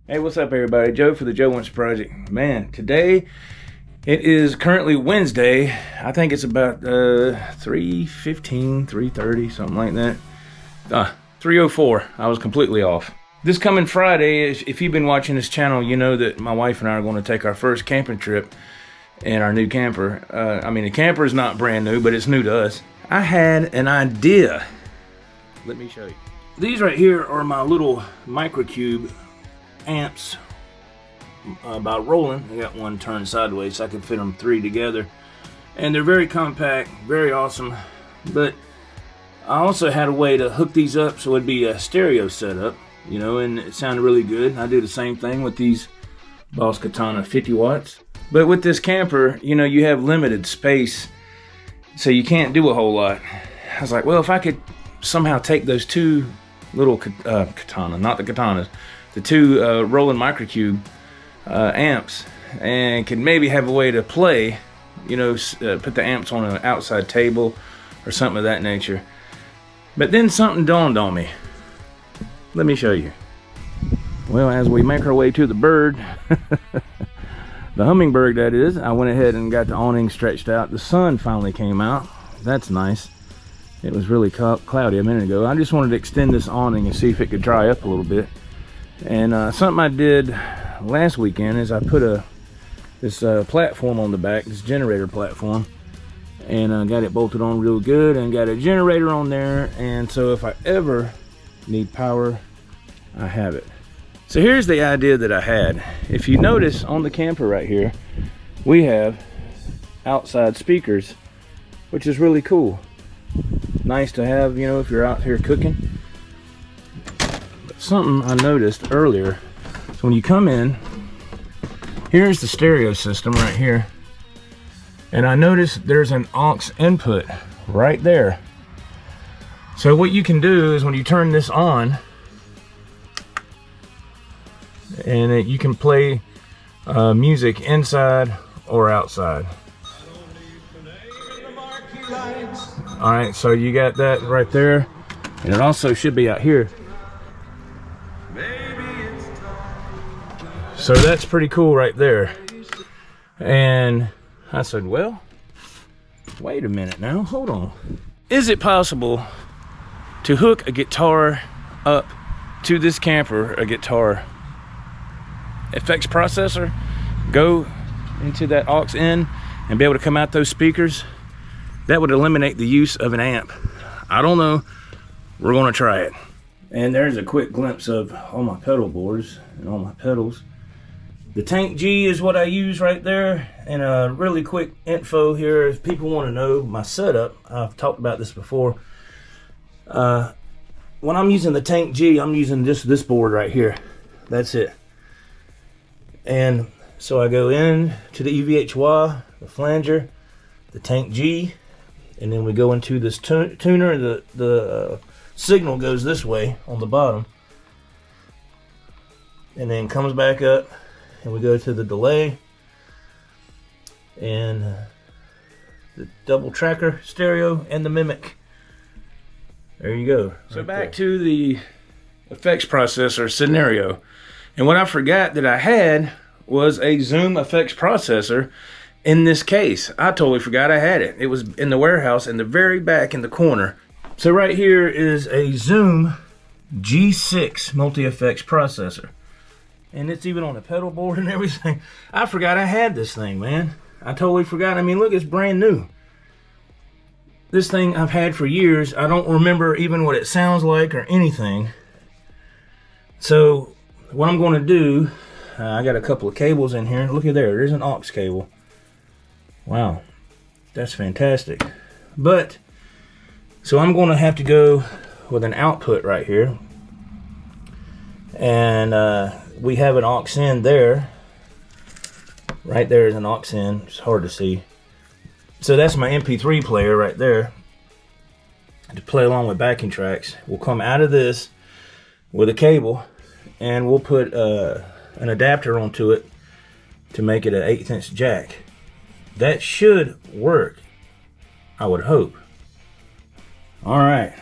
Hey, what's up everybody? Joe for the Joe Wentz Project. Man, today it is currently Wednesday. I think it's about 3:15, 3:30, something like that. 3:04. I was completely off. This coming Friday, if you've been watching this channel, you know that my wife and I are going to take our first camping trip in our new camper. The camper is not brand new, but it's new to us. I had an idea. Let me show you. These right here are my little microcube amps by Roland. I got one turned sideways so I can fit them three together, and they're very compact, very awesome. But I also had a way to hook these up so it'd be a stereo setup, you know, and it sounded really good. I do the same thing with these Boss Katana 50 watts. But with this camper, you know, you have limited space, so you can't do a whole lot. I was like, well, if I could somehow take those two little Katana, not the Katanas, the two Roland microcube amps, and could maybe have a way to play, you know, put the amps on an outside table or something of that nature. But then something dawned on me. Let me show you. Well, as we make our way to the bird, the hummingbird that is, I went ahead and got the awning stretched out. The sun finally came out. That's nice. It was really cloudy a minute ago. I just wanted to extend this awning and see if it could dry up a little bit. And something I did last weekend is I put this platform on the back, this generator platform, and got it bolted on real good and got a generator on there. And so if I ever need power, I have it. So here's the idea that I had. If you notice on the camper right here, we have outside speakers, which is really cool. Nice to have, you know, if you're out here cooking. But something I noticed earlier, so when you come in, here's the stereo system right here, and I noticed there's an aux input right there. So what you can do is when you turn this on, and you can play music inside or outside. Alright, so you got that right there, and it also should be out here. So that's pretty cool right there. And I said, well, wait a minute now, hold on. Is it possible to hook a guitar up to this camper, a guitar effects processor, go into that aux in and be able to come out those speakers? That would eliminate the use of an amp. I don't know. We're gonna try it. And there's a quick glimpse of all my pedal boards and all my pedals. The Tank G is what I use right there. And a really quick info here, if people want to know my setup, I've talked about this before. When I'm using the Tank G, I'm using just this board right here. That's it. And so I go in to the EVH Wolfgang, the flanger, the Tank G, and then we go into this tuner. The signal goes this way on the bottom, and then comes back up, and we go to the delay and the double tracker stereo and the mimic. There you go. So right back to the effects processor scenario, and what I forgot that I had was a Zoom effects processor in this case. I totally forgot I had it. It was in the warehouse in the very back in the corner. So right here is a Zoom G6 multi-effects processor. And it's even on the pedal board and everything. I forgot I had this thing, man. I totally forgot. I mean, look, it's brand new. This thing I've had for years. I don't remember even what it sounds like or anything. So what I'm going to do, I got a couple of cables in here. Look at there. There's an aux cable. Wow, that's fantastic. But so I'm going to have to go with an output right here, and we have an aux in there. Right there is an aux in. It's hard to see. So that's my MP3 player right there to play along with backing tracks. We'll come out of this with a cable, and we'll put an adapter onto it to make it an 1/8" jack. That should work, I would hope. All right,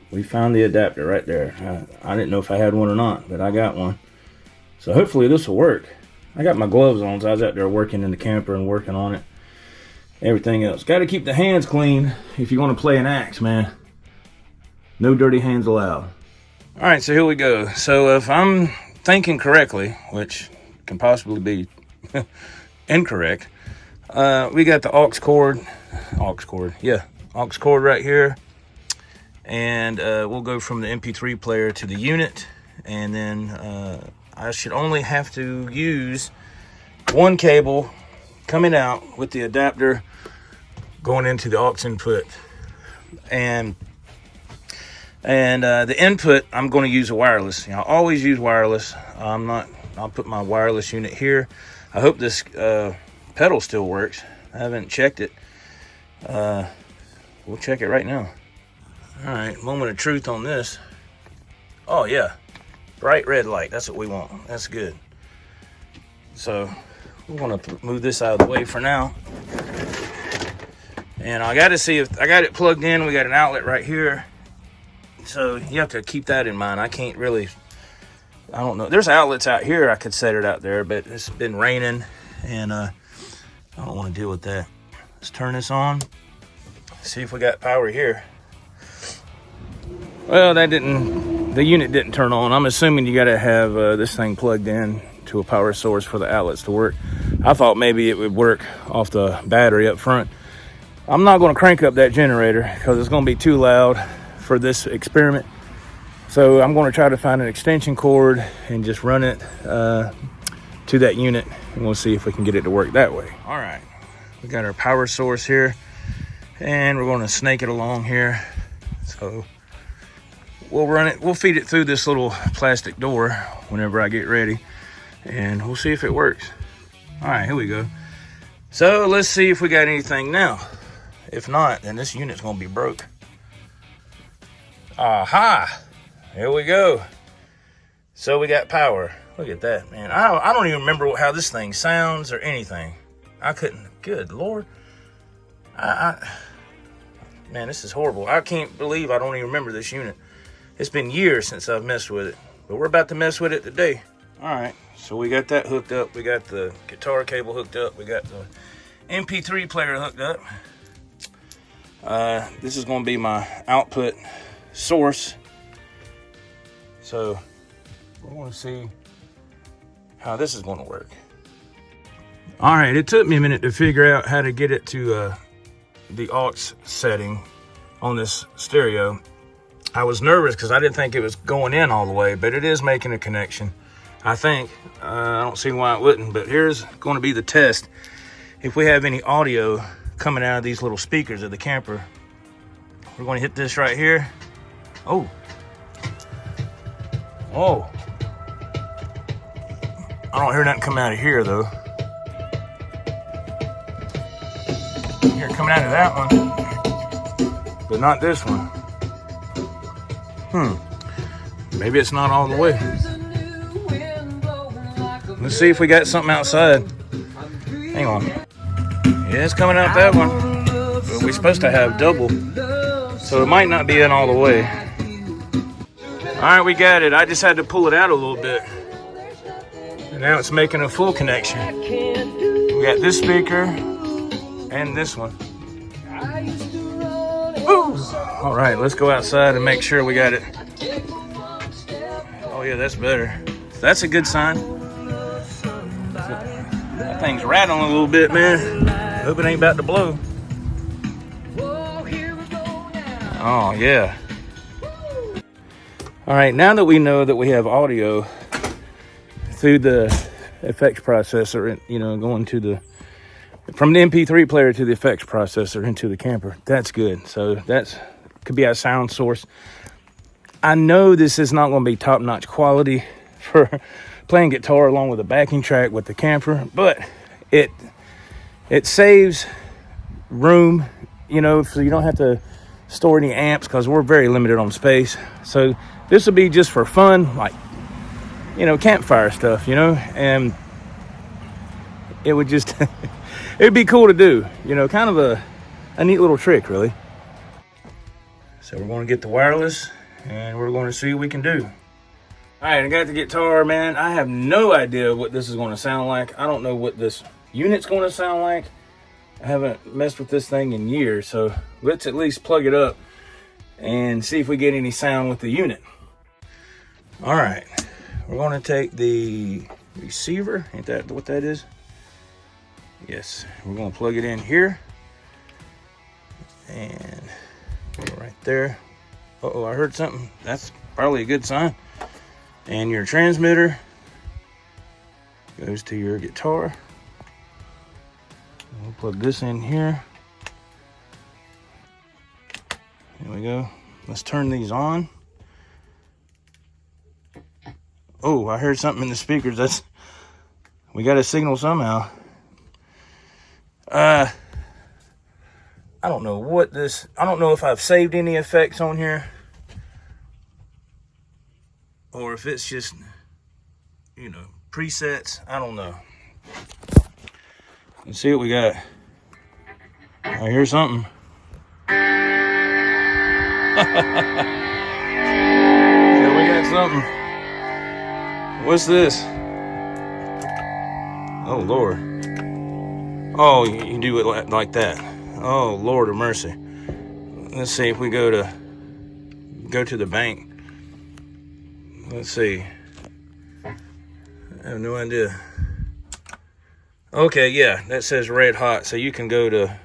we found the adapter right there. I didn't know if I had one or not, but I got one. So hopefully this will work. I got my gloves on, so I was out there working in the camper and working on it. Everything else. Got to keep the hands clean if you're going to play an axe, man. No dirty hands allowed. All right, so here we go. So if I'm thinking correctly, which can possibly be incorrect, we got the aux cord right here. And we'll go from the MP3 player to the unit. And then I should only have to use one cable coming out with the adapter going into the aux input. And the input, I'm going to use a wireless. I always use wireless. I'll put my wireless unit here. I hope this pedal still works. I haven't checked it. We'll check it right now. All right, moment of truth on this. Oh yeah, bright red light. That's what we want. That's good. So we're gonna move this out of the way for now. And I got to see if I got it plugged in. We got an outlet right here. So you have to keep that in mind. I can't really, I don't know. There's outlets out here. I could set it out there, but it's been raining and I don't want to deal with that. Let's turn this on. See if we got power here. Well, the unit didn't turn on. I'm assuming you got to have this thing plugged in to a power source for the outlets to work. I thought maybe it would work off the battery up front. I'm not going to crank up that generator because it's going to be too loud for this experiment. So I'm going to try to find an extension cord and just run it to that unit, and we'll see if we can get it to work that way. All right, we got our power source here, and we're going to snake it along here. So we'll run it, we'll feed it through this little plastic door whenever I get ready, and we'll see if it works. All right, here we go. So let's see if we got anything now. If not, then this unit's gonna be broke. Aha! Here we go. So we got power. Look at that, man. I don't even remember how this thing sounds or anything. I couldn't, good Lord. Man, this is horrible. I can't believe I don't even remember this unit. It's been years since I've messed with it, but we're about to mess with it today. All right, so we got that hooked up. We got the guitar cable hooked up. We got the MP3 player hooked up. This is going to be my output source. So we're going to see how this is going to work. All right, it took me a minute to figure out how to get it to the aux setting on this stereo. I was nervous because I didn't think it was going in all the way, but it is making a connection. I think. I don't see why it wouldn't, but here's going to be the test. If we have any audio coming out of these little speakers of the camper, we're going to hit this right here. Oh. I don't hear nothing coming out of here though. I hear it coming out of that one, but not this one. Maybe it's not all the way. Let's see if we got something outside. Hang on. Yeah, it's coming out that one. But we're supposed to have double, so it might not be in all the way. All right, we got it. I just had to pull it out a little bit. And now it's making a full connection. We got this speaker and this one. Woo! All right, let's go outside and make sure we got it. Oh yeah, that's better. That's a good sign. That thing's rattling a little bit, man. Hope it ain't about to blow. Oh yeah. All right, now that we know that we have audio through the effects processor, you know, going to from the MP3 player to the effects processor into the camper, that's good. So that's could be our sound source. I know this is not going to be top-notch quality for playing guitar along with a backing track with the camper, but it saves room, you know, so you don't have to store any amps because we're very limited on space. So this will be just for fun, like, you know, campfire stuff, you know, and it would just it'd be cool to do, you know, kind of a neat little trick, really. So we're going to get the wireless and we're going to see what we can do. Alright, I got the guitar, man. I have no idea what this is going to sound like. I don't know what this unit's going to sound like. I haven't messed with this thing in years, so let's at least plug it up and see if we get any sound with the unit. Alright, we're going to take the receiver. Ain't that what that is? Yes, we're going to plug it in here. And go right there. Uh-oh, I heard something. That's probably a good sign. And your transmitter goes to your guitar. We'll plug this in here. There we go. Let's turn these on. Oh, I heard something in the speakers. We got a signal somehow. I don't know what this, I don't know if I've saved any effects on here, or if it's just, you know, presets. I don't know. Let's see what we got. I hear something. Yeah, we got something. What's this? Oh, Lord. Oh, you do it like that. Oh, Lord of mercy. Let's see if we go to the bank. Let's see. I have no idea. Okay, yeah, that says red hot, so you can go to,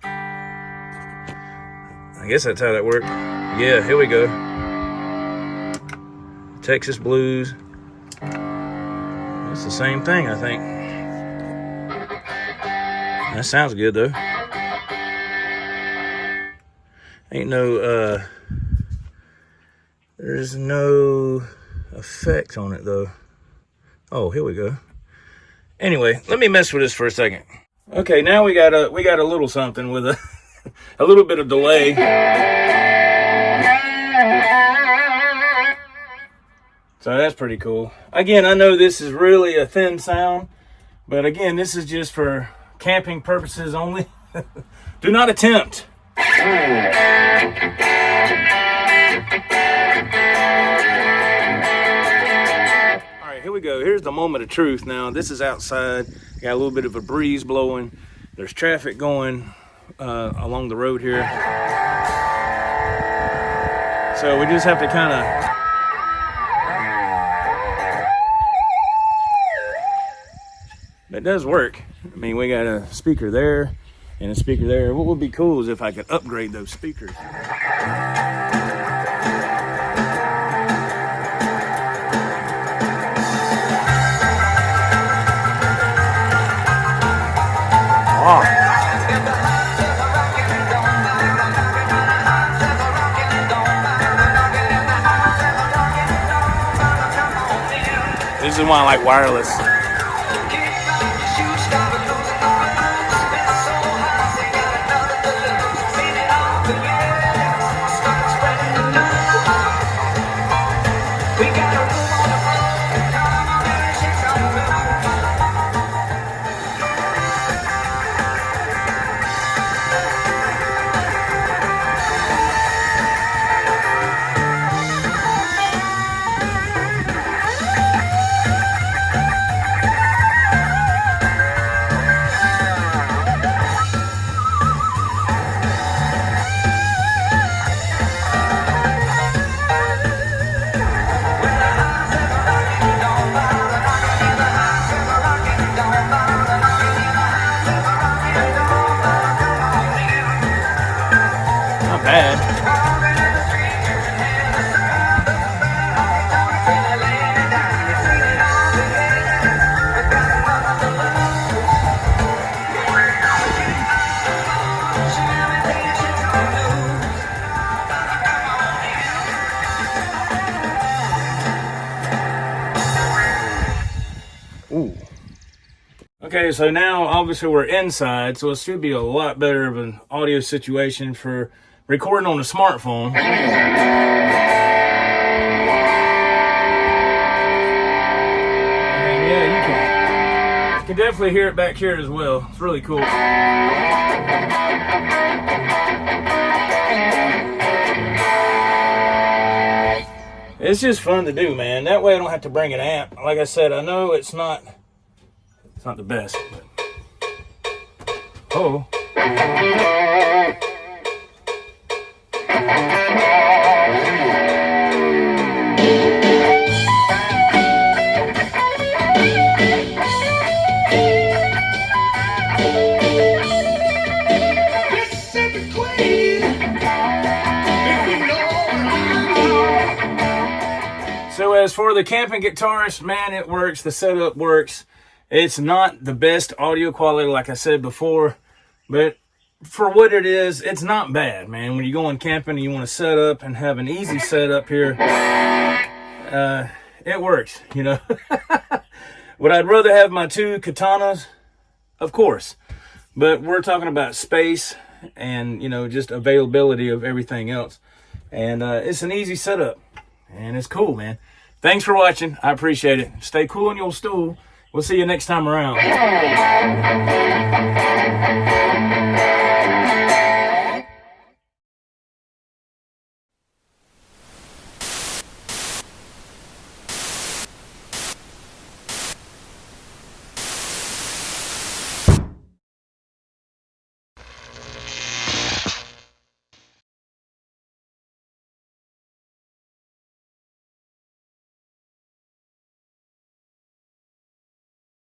I guess that's how that worked. Yeah, here we go. Texas Blues. It's the same thing, I think. That sounds good, though. Ain't no, there's no effect on it, though. Oh, here we go. Anyway, let me mess with this for a second. Okay, now we got a little something with a a little bit of delay. So that's pretty cool. Again, I know this is really a thin sound, but again, this is just for camping purposes only. Do not attempt. All right, here we go. Here's the moment of truth now. This is outside. Got a little bit of a breeze blowing. There's traffic going along the road here. So we just have to kind of... That does work. I mean, we got a speaker there and a speaker there. What would be cool is if I could upgrade those speakers. Oh. This is why I like wireless. Ooh. Okay, so now obviously we're inside, so it should be a lot better of an audio situation for recording on a smartphone. And yeah, you can definitely hear it back here as well. It's really cool. It's just fun to do, man. That way I don't have to bring an amp. Like I said, I know it's not the best, but oh. So as for the camping guitarist, man, it works. The setup works. It's not the best audio quality, like I said before, but for what it is, it's not bad, man. When you're going camping and you want to set up and have an easy setup here, it works, you know. Would I rather have my 2 Katanas? Of course. But we're talking about space and, you know, just availability of everything else. And it's an easy setup. And it's cool, man. Thanks for watching. I appreciate it. Stay cool on your stool. We'll see you next time around.